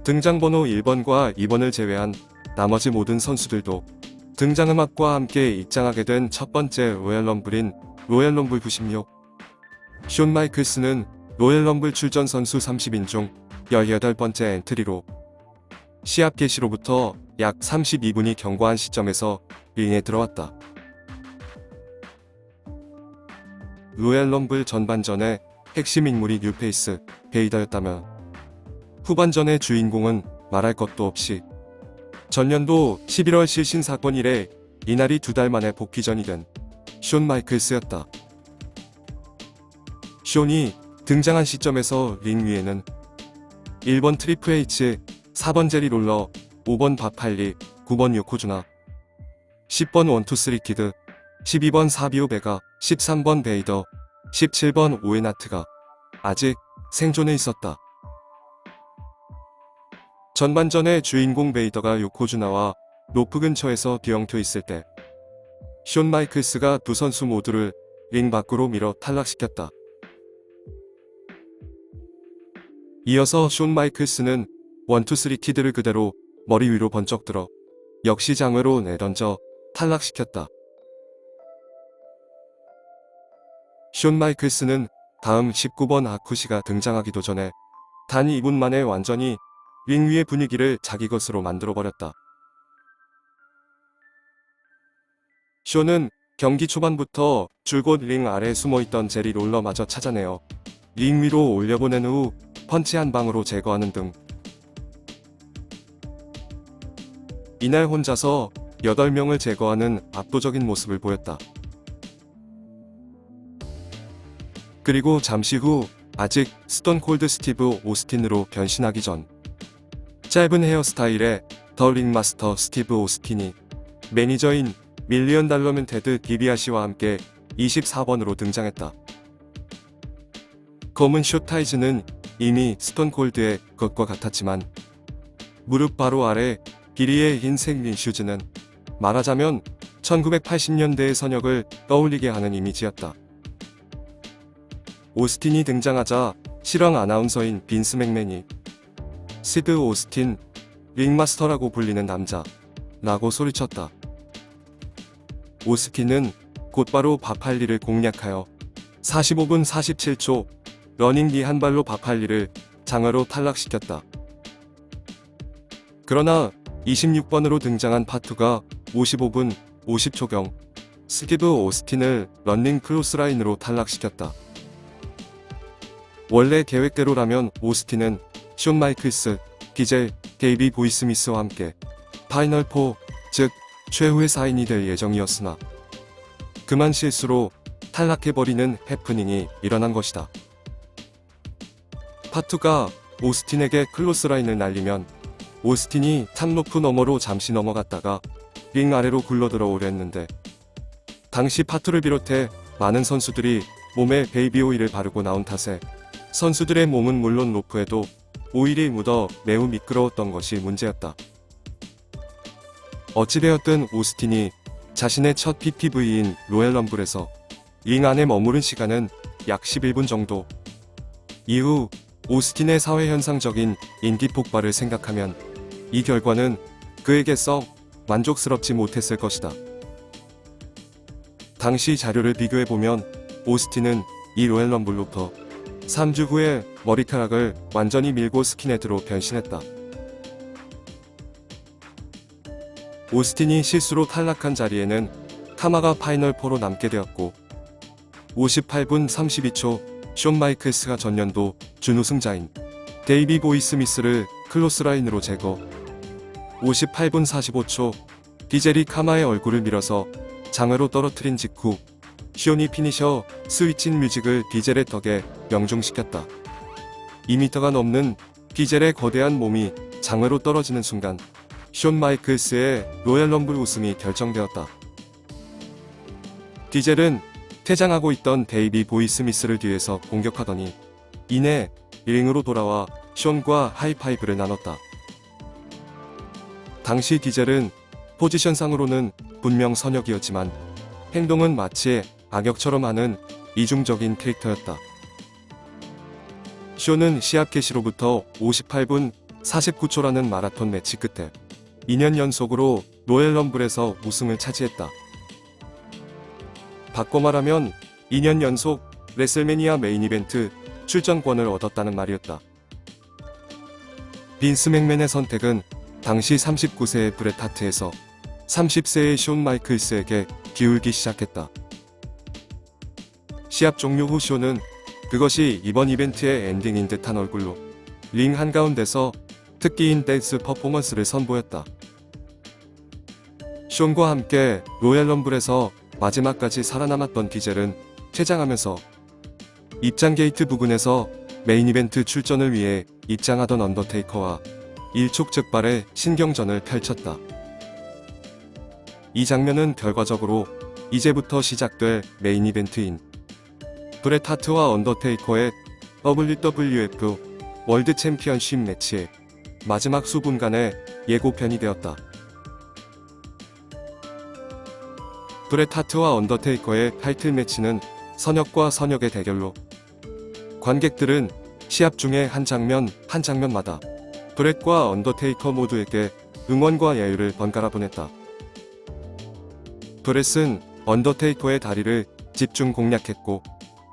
등장번호 1번과 2번을 제외한 나머지 모든 선수들도 등장음악과 함께 입장하게 된 첫 번째 로얄럼블인 로얄럼블 96. 숀 마이클스는 로얄럼블 출전 선수 30인 중 18번째 엔트리로 시합 개시로부터 약 32분이 경과한 시점에서 링에 들어왔다. 로얄럼블 전반전의 핵심 인물이 뉴페이스 베이더였다면 후반전의 주인공은 말할 것도 없이 전년도 11월 실신 사건 이래 이날이 2달 만에 복귀전이 된 숀 마이클스였다. 숀이 등장한 시점에서 링 위에는 1번 트리플 H, 4번 제리 롤러, 5번 바팔리, 9번 요코주나, 10번 원투쓰리 키드, 12번 사비오 베가, 13번 베이더, 17번 오에나트가 아직 생존해 있었다. 전반전의 주인공 베이더가 요코주나와 로프 근처에서 뒤엉켜 있을 때 숀 마이클스가 두 선수 모두를 링 밖으로 밀어 탈락시켰다. 이어서 숀 마이클스는 원투쓰리 키드를 그대로 머리 위로 번쩍 들어 역시 장외로 내던져 탈락시켰다. 숀 마이클스는 다음 19번 아쿠시가 등장하기도 전에 단 2분 만에 완전히 링 위의 분위기를 자기 것으로 만들어버렸다. 숀은 경기 초반부터 줄곧 링 아래 숨어있던 제리 롤러마저 찾아내어 링 위로 올려보낸 후 펀치 한 방으로 제거하는 등 이날 혼자서 8명을 제거하는 압도적인 모습을 보였다. 그리고 잠시 후 아직 스톤 콜드 스티브 오스틴으로 변신하기 전 짧은 헤어스타일의 더 링마스터 스티브 오스틴이 매니저인 밀리언 달러맨 테드 디비아시와 함께 24번으로 등장했다. 검은 숏타이즈는 이미 스톤 콜드의 것과 같았지만 무릎 바로 아래 길이의 흰색 린슈즈는 말하자면 1980년대의 선역을 떠올리게 하는 이미지였다. 오스틴이 등장하자 실황 아나운서인 빈스 맥맨이 시드 오스틴, 링마스터라고 불리는 남자 라고 소리쳤다. 오스틴은 곧바로 바팔리를 공략하여 45분 47초 러닝 뒤 한 발로 바팔리를 장외로 탈락시켰다. 그러나 26번으로 등장한 파투가 55분 50초경 스티브 오스틴을 런닝 클로스라인으로 탈락시켰다. 원래 계획대로라면 오스틴은 숀 마이클스, 디젤, 데이비 보이 스미스와 함께 파이널 4, 즉 최후의 4인이 될 예정이었으나 그만 실수로 탈락해버리는 해프닝이 일어난 것이다. 파투가 오스틴에게 클로스라인을 날리면 오스틴이 탑로프 너머로 잠시 넘어갔다가 링 아래로 굴러들어 오랬는데 당시 파투를 비롯해 많은 선수들이 몸에 베이비 오일을 바르고 나온 탓에 선수들의 몸은 물론 로프에도 오일이 묻어 매우 미끄러웠던 것이 문제였다. 어찌되었든 오스틴이 자신의 첫 PPV인 로얄럼블에서 링 안에 머무른 시간은 약 11분 정도. 이후 오스틴의 사회현상적인 인기 폭발을 생각하면 이 결과는 그에게 썩 만족스럽지 못했을 것이다. 당시 자료를 비교해보면 오스틴은 이 로얄럼블로부터 3주 후에 머리카락을 완전히 밀고 스킨헤드로 변신했다. 오스틴이 실수로 탈락한 자리에는 카마가 파이널4로 남게 되었고 58분 32초 숀 마이클스가 전년도 준우승자인 데이비 보이 스미스를 클로스라인으로 제거 58분 45초 디젤이 카마의 얼굴을 밀어서 장외로 떨어뜨린 직후 숀이 피니셔 스위칭 뮤직을 디젤의 덕에 명중시켰다. 2m가 넘는 디젤의 거대한 몸이 장외로 떨어지는 순간 숀 마이클스의 로얄럼블 우승이 결정되었다. 디젤은 퇴장하고 있던 데이비 보이 스미스를 뒤에서 공격하더니 이내 링으로 돌아와 숀과 하이파이브를 나눴다. 당시 디젤은 포지션상으로는 분명 선역이었지만 행동은 마치 악역처럼 하는 이중적인 캐릭터였다. 숀은 시합 개시로부터 58분 49초라는 마라톤 매치 끝에 2년 연속으로 로얄 럼블에서 우승을 차지했다. 바꿔 말하면 2년 연속 레슬매니아 메인 이벤트 출전권을 얻었다는 말이었다. 빈스 맥맨의 선택은 당시 39세의 브렛 하트에서 30세의 숀 마이클스에게 기울기 시작했다. 시합 종료 후 숀은 그것이 이번 이벤트의 엔딩인 듯한 얼굴로 링 한가운데서 특기인 댄스 퍼포먼스를 선보였다. 숀과 함께 로얄 럼블에서 마지막까지 살아남았던 디젤은 퇴장하면서 입장 게이트 부근에서 메인 이벤트 출전을 위해 입장하던 언더테이커와 일촉즉발의 신경전을 펼쳤다. 이 장면은 결과적으로 이제부터 시작될 메인 이벤트인 브렛 하트와 언더테이커의 WWF 월드 챔피언십 매치의 마지막 수분간의 예고편이 되었다. 브렛 하트와 언더테이커의 타이틀 매치는 선역과 선역의 대결로 관객들은 시합 중에 한 장면마다 브렛과 언더테이커 모두에게 응원과 야유를 번갈아 보냈다. 브렛은 언더테이커의 다리를 집중 공략했고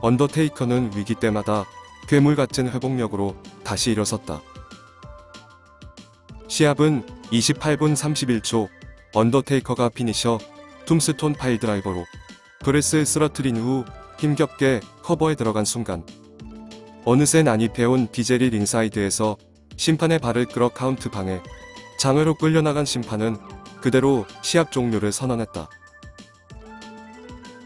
언더테이커는 위기 때마다 괴물같은 회복력으로 다시 일어섰다. 시합은 28분 31초 언더테이커가 피니셔 툼스톤 파일드라이버로 브렛을 쓰러뜨린 후 힘겹게 커버에 들어간 순간 어느새 난입해온 디젤이 링사이드에서 심판의 발을 끌어 카운트 방해 장외로 끌려나간 심판은 그대로 시합 종료를 선언했다.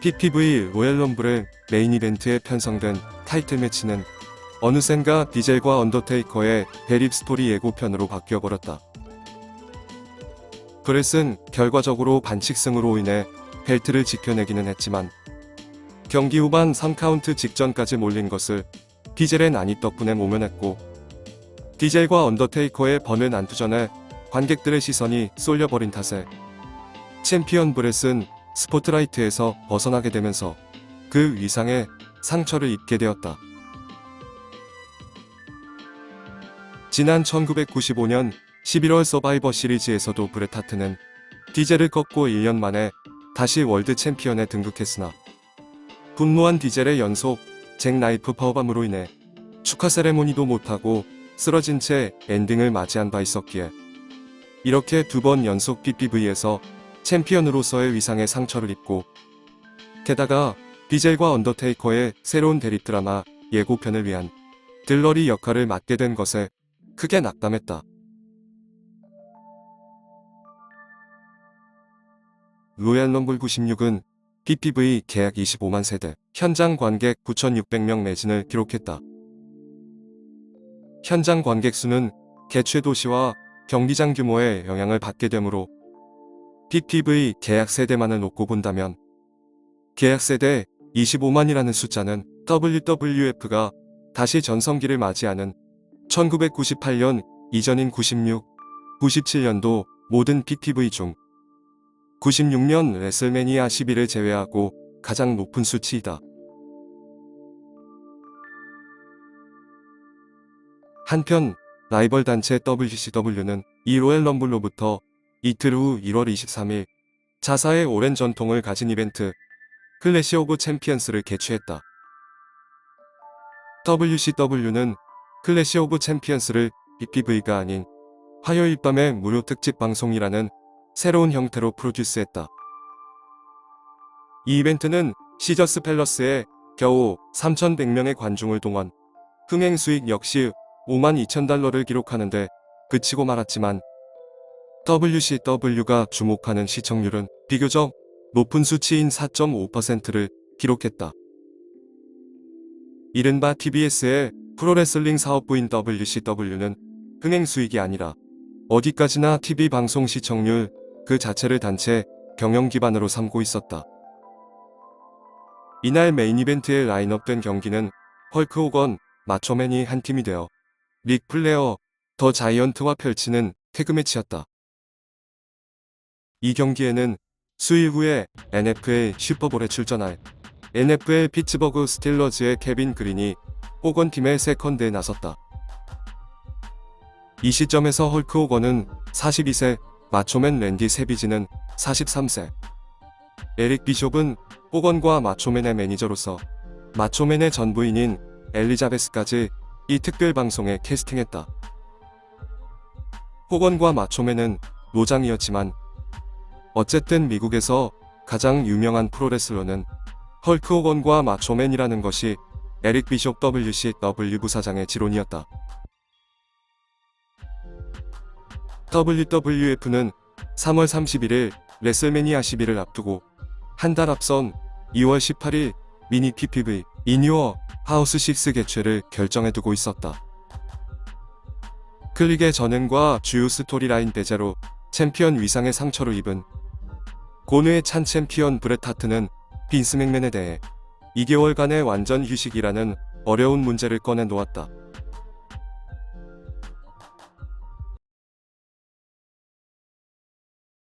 PPV 로얄 럼블의 메인 이벤트에 편성된 타이틀 매치는 어느샌가 디젤과 언더테이커의 대립 스토리 예고편으로 바뀌어버렸다. 브렛은 결과적으로 반칙승으로 인해 벨트를 지켜내기는 했지만 경기 후반 3카운트 직전까지 몰린 것을 디젤의 난입 덕분에 모면했고 디젤과 언더테이커의 버는 난투전에 관객들의 시선이 쏠려버린 탓에 챔피언 브렛은 스포트라이트에서 벗어나게 되면서 그 위상에 상처를 입게 되었다. 지난 1995년 11월 서바이버 시리즈에서도 브렛 하트는 디젤을 꺾고 1년 만에 다시 월드 챔피언에 등극했으나 분노한 디젤의 연속 잭 나이프 파워밤으로 인해 축하 세레모니도 못하고 쓰러진 채 엔딩을 맞이한 바 있었기에 이렇게 두 번 연속 PPV에서 챔피언으로서의 위상에 상처를 입고 게다가 디젤과 언더테이커의 새로운 대립 드라마 예고편을 위한 들러리 역할을 맡게 된 것에 크게 낙담했다. 로얄 럼블 96은 PPV 계약 25만 세대, 현장 관객 9,600명 매진을 기록했다. 현장 관객 수는 개최 도시와 경기장 규모에 영향을 받게 되므로 PPV 계약 세대만을 놓고 본다면 계약 세대 25만이라는 숫자는 WWF가 다시 전성기를 맞이하는 1998년 이전인 96, 97년도 모든 PPV 중 96년 레슬매니아 11을 제외하고 가장 높은 수치이다. 한편 라이벌 단체 WCW는 이 로얄 럼블로부터 이틀 후 1월 23일 자사의 오랜 전통을 가진 이벤트 클래시 오브 챔피언스를 개최했다. WCW는 클래시 오브 챔피언스를 PPV가 아닌 화요일 밤의 무료 특집 방송이라는 새로운 형태로 프로듀스했다. 이 이벤트는 시저스 팰러스에 겨우 3,100명의 관중을 동원, 흥행 수익 역시 52,000달러를 기록하는데 그치고 말았지만 WCW가 주목하는 시청률은 비교적 높은 수치인 4.5%를 기록했다. 이른바 TBS의 프로레슬링 사업부인 WCW는 흥행 수익이 아니라 어디까지나 TV 방송 시청률 그 자체를 단체 경영 기반으로 삼고 있었다. 이날 메인 이벤트에 라인업된 경기는 헐크 호건, 마초맨이 한 팀이 되어 릭 플레어, 더 자이언트와 펼치는 태그매치였다. 이 경기에는 수일 후에 NFL 슈퍼볼에 출전할 NFL 피츠버그 스틸러즈의 케빈 그린이 호건 팀의 세컨드에 나섰다. 이 시점에서 헐크 호건은 42세, 마초맨 랜디 세비지는 43세. 에릭 비숍은 호건과 마초맨의 매니저로서 마초맨의 전 부인인 엘리자베스까지 이 특별 방송에 캐스팅했다. 호건과 마초맨은 노장이었지만 어쨌든 미국에서 가장 유명한 프로레슬러는 헐크 호건과 마초맨이라는 것이 에릭 비숍 WCW 부사장의 지론이었다. WWF는 3월 31일 레슬매니아 11을 앞두고 한 달 앞선 2월 18일 미니 PPV 인유어 하우스 6 개최를 결정해두고 있었다. 클릭의 전횡과 주요 스토리라인 배제로 챔피언 위상의 상처를 입은 고뇌에 찬 챔피언 브렛 하트는 빈스 맥맨에 대해 2개월간의 완전 휴식이라는 어려운 문제를 꺼내 놓았다.